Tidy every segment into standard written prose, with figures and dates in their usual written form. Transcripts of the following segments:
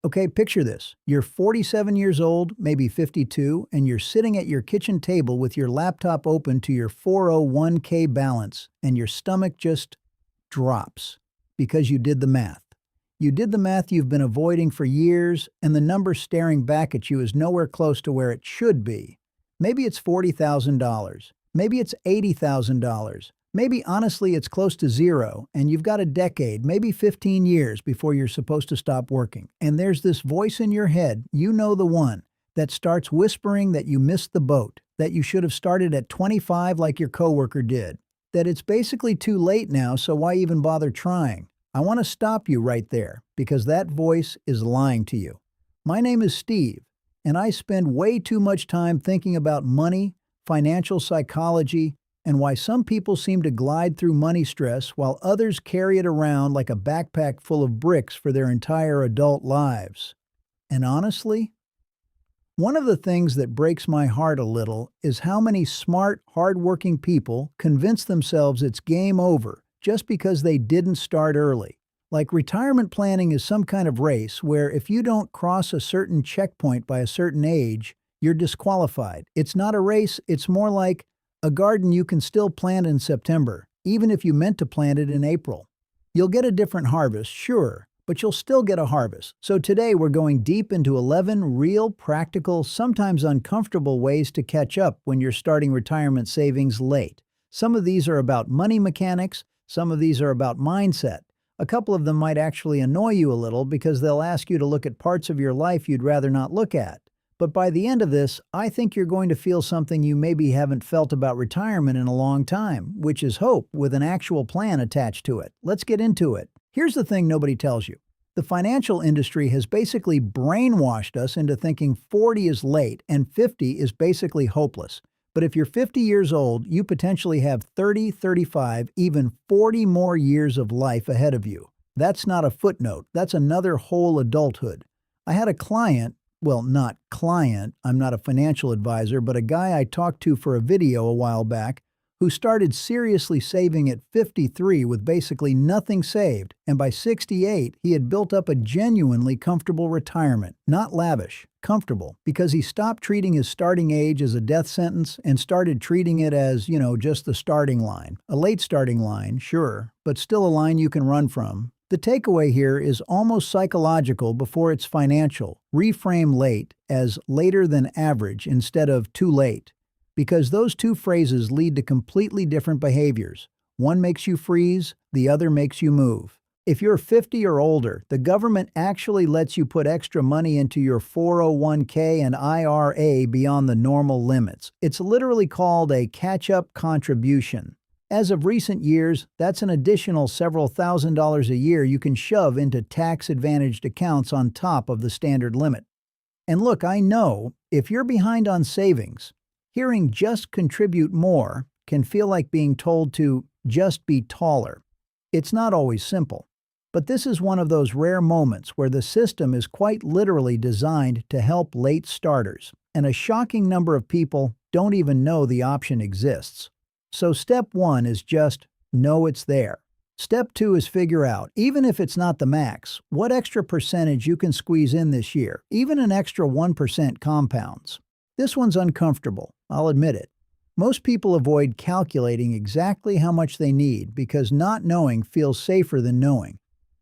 Okay, picture this. You're 47 years old, maybe 52, and you're sitting at your kitchen table with your laptop open to your 401k balance, and your stomach just drops because you did the math. You did the math you've been avoiding for years, and the number staring back at you is nowhere close to where it should be. Maybe it's $40,000. Maybe it's $80,000. Maybe honestly it's close to zero, and you've got a decade, maybe 15 years before you're supposed to stop working. And there's this voice in your head, you know the one, that starts whispering that you missed the boat, that you should have started at 25 like your coworker did, that it's basically too late now, so why even bother trying? I want to stop you right there, because that voice is lying to you. My name is Steve, and I spend way too much time thinking about money, financial psychology, and why some people seem to glide through money stress while others carry it around like a backpack full of bricks for their entire adult lives. And honestly, one of the things that breaks my heart a little is how many smart, hardworking people convince themselves it's game over just because they didn't start early. Like retirement planning is some kind of race where if you don't cross a certain checkpoint by a certain age, you're disqualified. It's not a race, it's more like a garden you can still plant in September, even if you meant to plant it in April. You'll get a different harvest, sure, but you'll still get a harvest. So today we're going deep into 11 real, practical, sometimes uncomfortable ways to catch up when you're starting retirement savings late. Some of these are about money mechanics, some of these are about mindset. A couple of them might actually annoy you a little because they'll ask you to look at parts of your life you'd rather not look at. But by the end of this, I think you're going to feel something you maybe haven't felt about retirement in a long time, which is hope with an actual plan attached to it. Let's get into it. Here's the thing nobody tells you. The financial industry has basically brainwashed us into thinking 40 is late and 50 is basically hopeless. But if you're 50 years old, you potentially have 30, 35, even 40 more years of life ahead of you. That's not a footnote. That's another whole adulthood. I had a client. Well, not client, I'm not a financial advisor, but a guy I talked to for a video a while back who started seriously saving at 53 with basically nothing saved, and by 68 he had built up a genuinely comfortable retirement. Not lavish, comfortable, because he stopped treating his starting age as a death sentence and started treating it as, just the starting line. A late starting line, sure, but still a line you can run from. The takeaway here is almost psychological before it's financial. Reframe late as later than average instead of too late. Because those two phrases lead to completely different behaviors. One makes you freeze, the other makes you move. If you're 50 or older, the government actually lets you put extra money into your 401k and IRA beyond the normal limits. It's literally called a catch-up contribution. As of recent years, that's an additional several $1,000s a year you can shove into tax-advantaged accounts on top of the standard limit. And look, I know, if you're behind on savings, hearing "just contribute more" can feel like being told to just be taller. It's not always simple. But this is one of those rare moments where the system is quite literally designed to help late starters, and a shocking number of people don't even know the option exists. So step 1 is just know it's there. Step 2 is figure out, even if it's not the max, what extra percentage you can squeeze in this year. Even an extra 1% compounds. This one's uncomfortable, I'll admit it. Most people avoid calculating exactly how much they need because not knowing feels safer than knowing.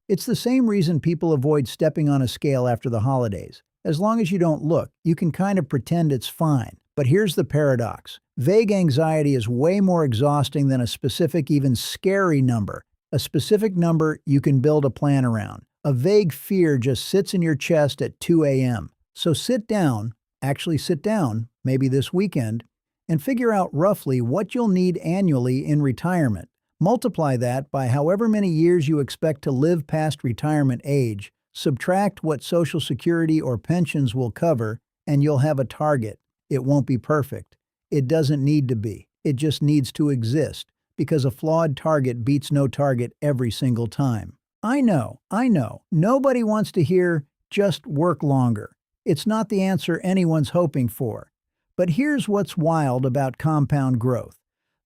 It's the same reason people avoid stepping on a scale after the holidays. As long as you don't look, you can kind of pretend it's fine. But here's the paradox. Vague anxiety is way more exhausting than a specific, even scary number. A specific number you can build a plan around. A vague fear just sits in your chest at 2 a.m. So sit down, maybe this weekend, and figure out roughly what you'll need annually in retirement. Multiply that by however many years you expect to live past retirement age, subtract what Social Security or pensions will cover, and you'll have a target. It won't be perfect. It doesn't need to be. It just needs to exist, because a flawed target beats no target every single time. I know. Nobody wants to hear, just work longer. It's not the answer anyone's hoping for. But here's what's wild about compound growth.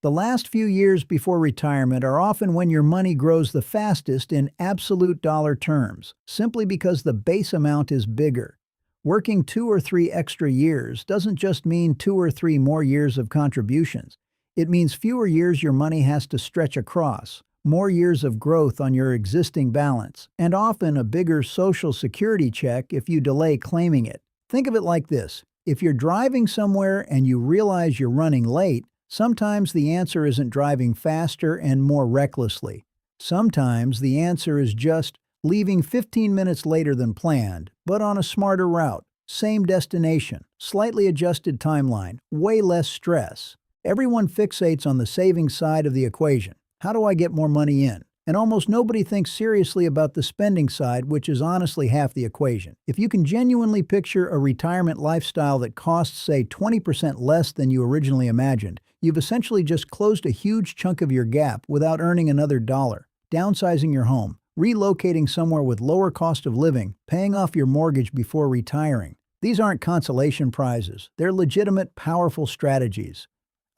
The last few years before retirement are often when your money grows the fastest in absolute dollar terms, simply because the base amount is bigger. Working 2 or 3 extra years doesn't just mean 2 or 3 more years of contributions. It means fewer years your money has to stretch across, more years of growth on your existing balance, and often a bigger Social Security check if you delay claiming it. Think of it like this. If you're driving somewhere and you realize you're running late, sometimes the answer isn't driving faster and more recklessly. Sometimes the answer is just leaving 15 minutes later than planned, but on a smarter route. Same destination, slightly adjusted timeline, way less stress. Everyone fixates on the savings side of the equation. How do I get more money in? And almost nobody thinks seriously about the spending side, which is honestly half the equation. If you can genuinely picture a retirement lifestyle that costs, say, 20% less than you originally imagined, you've essentially just closed a huge chunk of your gap without earning another dollar. Downsizing your home, relocating somewhere with lower cost of living, paying off your mortgage before retiring. These aren't consolation prizes. They're legitimate, powerful strategies.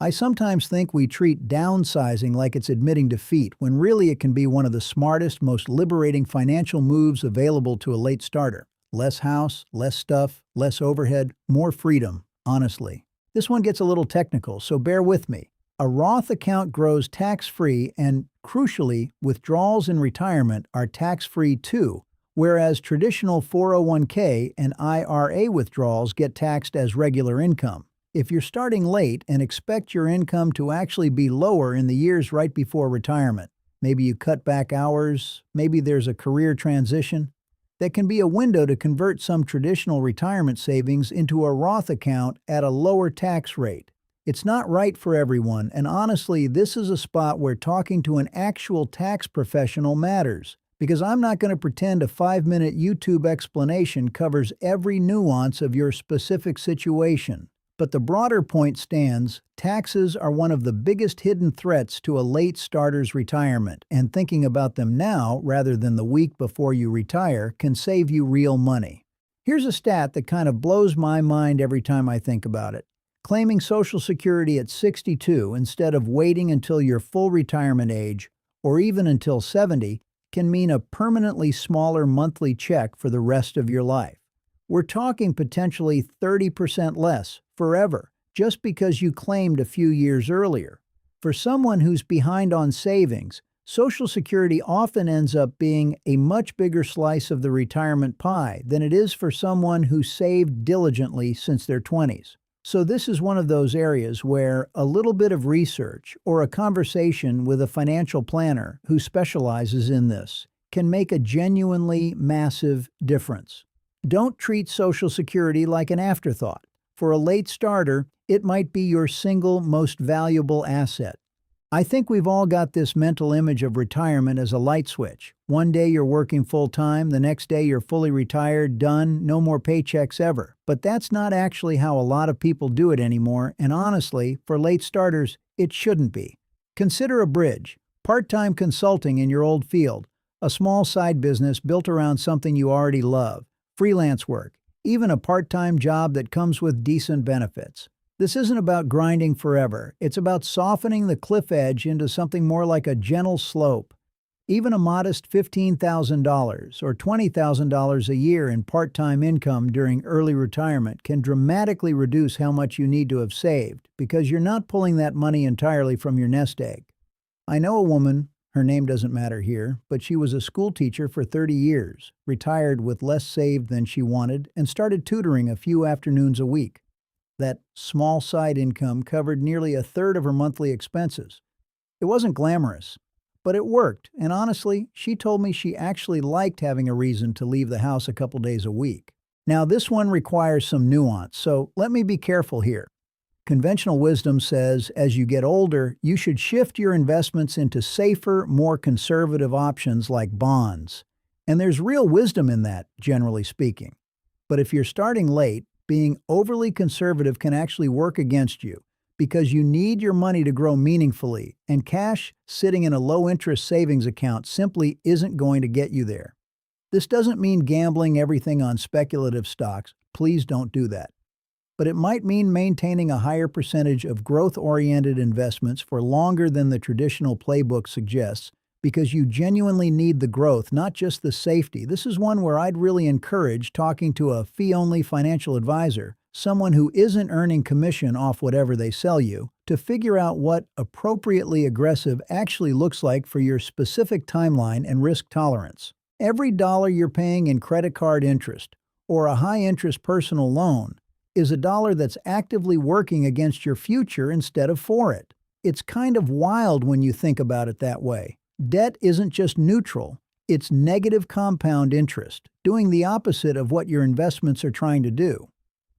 I sometimes think we treat downsizing like it's admitting defeat, when really it can be one of the smartest, most liberating financial moves available to a late starter. Less house, less stuff, less overhead, more freedom, honestly. This one gets a little technical, so bear with me. A Roth account grows tax-free and, crucially, withdrawals in retirement are tax-free too, whereas traditional 401k and IRA withdrawals get taxed as regular income. If you're starting late and expect your income to actually be lower in the years right before retirement, maybe you cut back hours, maybe there's a career transition, that can be a window to convert some traditional retirement savings into a Roth account at a lower tax rate. It's not right for everyone, and honestly, this is a spot where talking to an actual tax professional matters, because I'm not going to pretend a 5-minute YouTube explanation covers every nuance of your specific situation. But the broader point stands: taxes are one of the biggest hidden threats to a late starter's retirement, and thinking about them now rather than the week before you retire can save you real money. Here's a stat that kind of blows my mind every time I think about it. Claiming Social Security at 62 instead of waiting until your full retirement age, or even until 70, can mean a permanently smaller monthly check for the rest of your life. We're talking potentially 30% less forever, just because you claimed a few years earlier. For someone who's behind on savings, Social Security often ends up being a much bigger slice of the retirement pie than it is for someone who saved diligently since their 20s. So this is one of those areas where a little bit of research or a conversation with a financial planner who specializes in this can make a genuinely massive difference. Don't treat Social Security like an afterthought. For a late starter, it might be your single most valuable asset. I think we've all got this mental image of retirement as a light switch. One day you're working full-time, the next day you're fully retired, done, no more paychecks ever. But that's not actually how a lot of people do it anymore, and honestly, for late starters, it shouldn't be. Consider a bridge, part-time consulting in your old field, a small side business built around something you already love, freelance work, even a part-time job that comes with decent benefits. This isn't about grinding forever. It's about softening the cliff edge into something more like a gentle slope. Even a modest $15,000 or $20,000 a year in part-time income during early retirement can dramatically reduce how much you need to have saved, because you're not pulling that money entirely from your nest egg. I know a woman, her name doesn't matter here, but she was a school teacher for 30 years, retired with less saved than she wanted, and started tutoring a few afternoons a week. That small side income covered nearly a third of her monthly expenses. It wasn't glamorous, but it worked, and honestly, she told me she actually liked having a reason to leave the house a couple days a week. Now, this one requires some nuance, so let me be careful here. Conventional wisdom says as you get older, you should shift your investments into safer, more conservative options like bonds. And there's real wisdom in that, generally speaking. But if you're starting late, being overly conservative can actually work against you, because you need your money to grow meaningfully, and cash sitting in a low-interest savings account simply isn't going to get you there. This doesn't mean gambling everything on speculative stocks. Please don't do that. but it might mean maintaining a higher percentage of growth-oriented investments for longer than the traditional playbook suggests, because you genuinely need the growth, not just the safety. This is one where I'd really encourage talking to a fee-only financial advisor, someone who isn't earning commission off whatever they sell you, to figure out what appropriately aggressive actually looks like for your specific timeline and risk tolerance. Every dollar you're paying in credit card interest or a high-interest personal loan is a dollar that's actively working against your future instead of for it. It's kind of wild when you think about it that way. Debt isn't just neutral, it's negative compound interest, doing the opposite of what your investments are trying to do.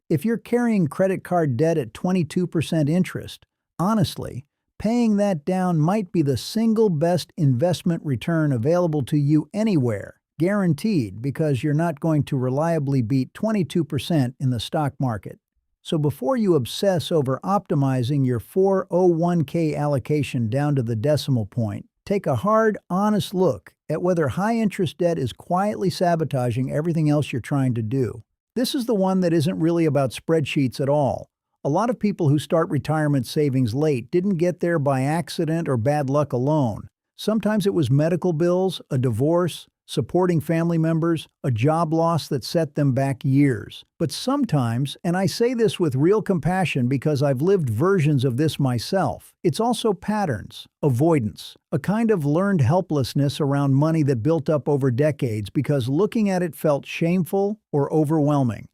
If you're carrying credit card debt at 22% interest, honestly, paying that down might be the single best investment return available to you anywhere, guaranteed, because you're not going to reliably beat 22% in the stock market. So before you obsess over optimizing your 401k allocation down to the decimal point, take a hard, honest look at whether high-interest debt is quietly sabotaging everything else you're trying to do. This is the one that isn't really about spreadsheets at all. A lot of people who start retirement savings late didn't get there by accident or bad luck alone. Sometimes it was medical bills, a divorce, supporting family members, a job loss that set them back years. But sometimes, and I say this with real compassion because I've lived versions of this myself, it's also patterns, avoidance, a kind of learned helplessness around money that built up over decades because looking at it felt shameful or overwhelming.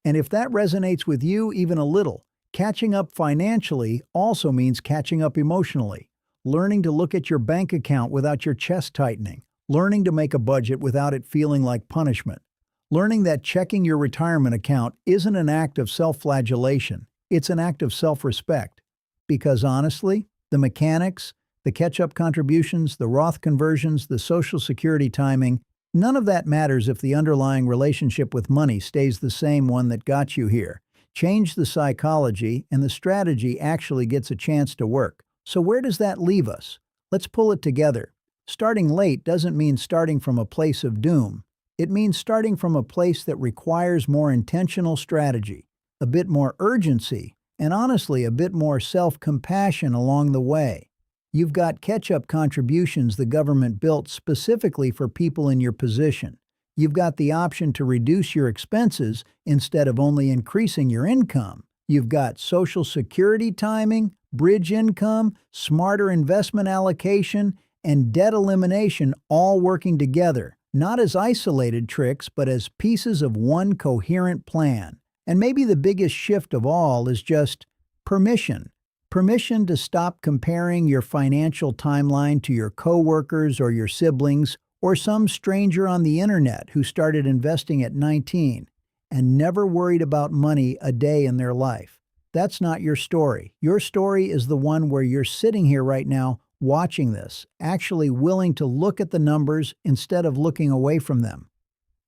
And if that resonates with you even a little, catching up financially also means catching up emotionally, learning to look at your bank account without your chest tightening, learning to make a budget without it feeling like punishment. Learning that checking your retirement account isn't an act of self-flagellation, it's an act of self-respect. Because honestly, the mechanics, the catch-up contributions, the Roth conversions, the Social Security timing, none of that matters if the underlying relationship with money stays the same one that got you here. Change the psychology, and the strategy actually gets a chance to work. So where does that leave us? Let's pull it together. Starting late doesn't mean starting from a place of doom. It means starting from a place that requires more intentional strategy, a bit more urgency, and honestly a bit more self-compassion along the way. You've got catch-up contributions the government built specifically for people in your position. You've got the option to reduce your expenses instead of only increasing your income. You've got Social Security timing, bridge income, smarter investment allocation, and debt elimination all working together, not as isolated tricks, but as pieces of one coherent plan. And maybe the biggest shift of all is just permission. Permission to stop comparing your financial timeline to your coworkers or your siblings or some stranger on the internet who started investing at 19 and never worried about money a day in their life. That's not your story. Your story is the one where you're sitting here right now watching this, actually willing to look at the numbers instead of looking away from them.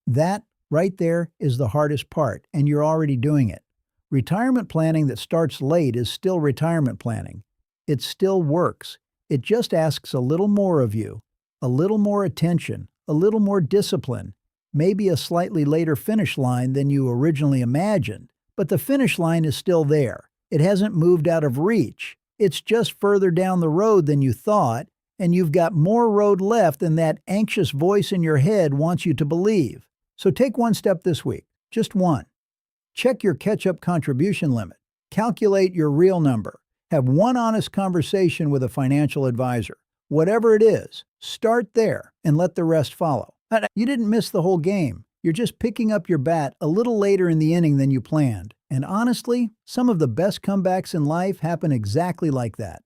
That, right there, is the hardest part, and you're already doing it. Retirement planning that starts late is still retirement planning. It still works. It just asks a little more of you, a little more attention, a little more discipline, maybe a slightly later finish line than you originally imagined. But the finish line is still there. It hasn't moved out of reach. It's just further down the road than you thought, and you've got more road left than that anxious voice in your head wants you to believe. So take one step this week, just one. Check your catch-up contribution limit. Calculate your real number. Have one honest conversation with a financial advisor. Whatever it is, start there and let the rest follow. You didn't miss the whole game. You're just picking up your bat a little later in the inning than you planned. And honestly, some of the best comebacks in life happen exactly like that.